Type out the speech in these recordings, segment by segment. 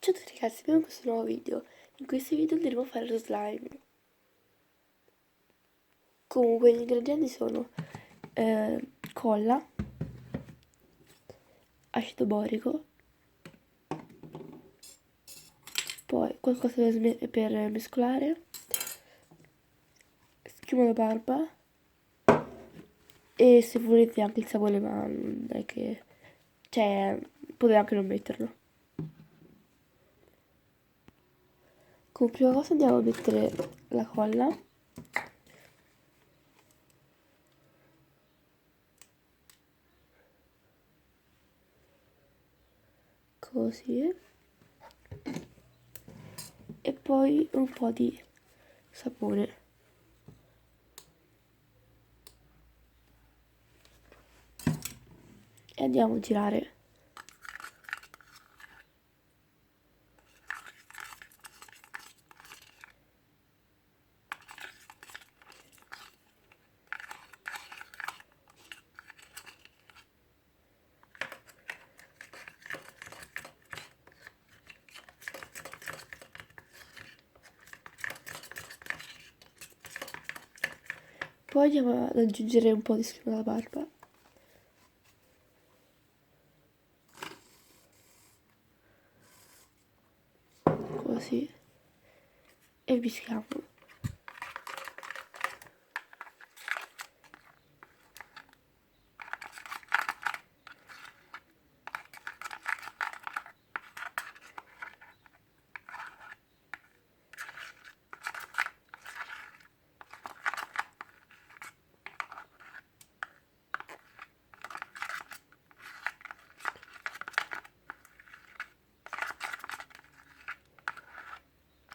Ciao a tutti ragazzi, abbiamo questo nuovo video. In questo video andremo a fare lo slime. Comunque gli ingredienti sono colla, acido borico, poi qualcosa per mescolare, schiuma da barba e se volete anche il sapone, ma non è che... cioè, potete anche non metterlo. Come prima cosa andiamo a mettere la colla. Così. E poi un po' di sapone. E andiamo a girare. Poi andiamo ad aggiungere un po' di schiuma alla barba. Così. E mischiamo.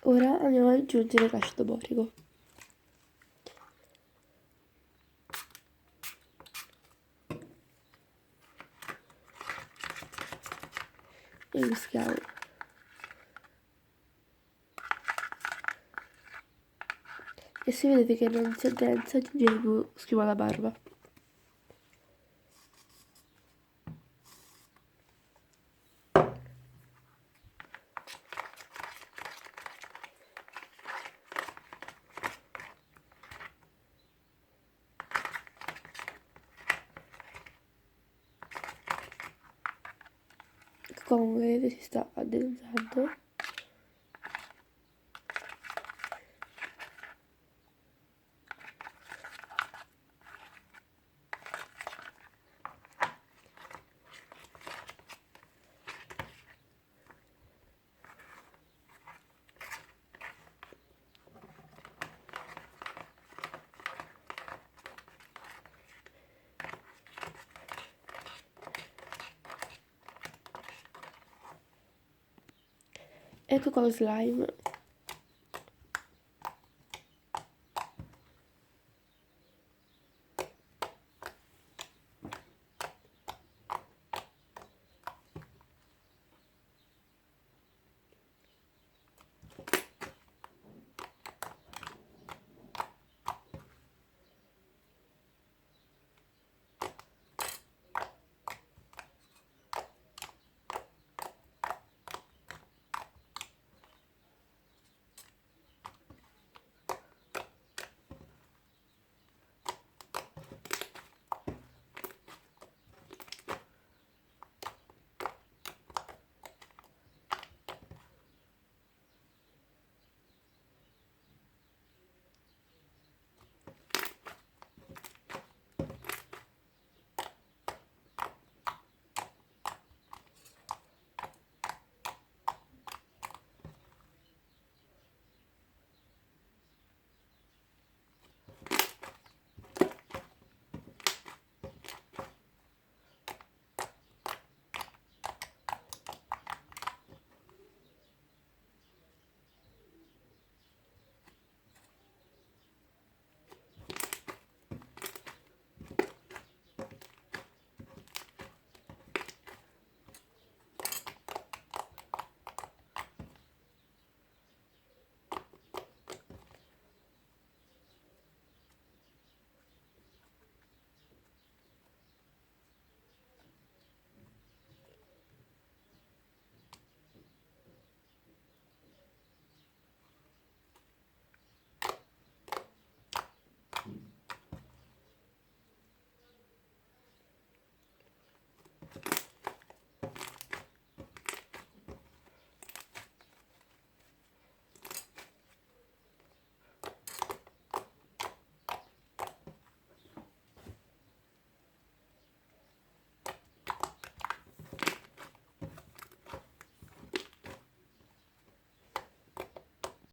Ora andiamo ad aggiungere l'acido borico. E mischiamo. E se vedete che non si addensa, aggiungete più schiuma alla barba. Come vedete si sta addensando. Ecco qua lo slime.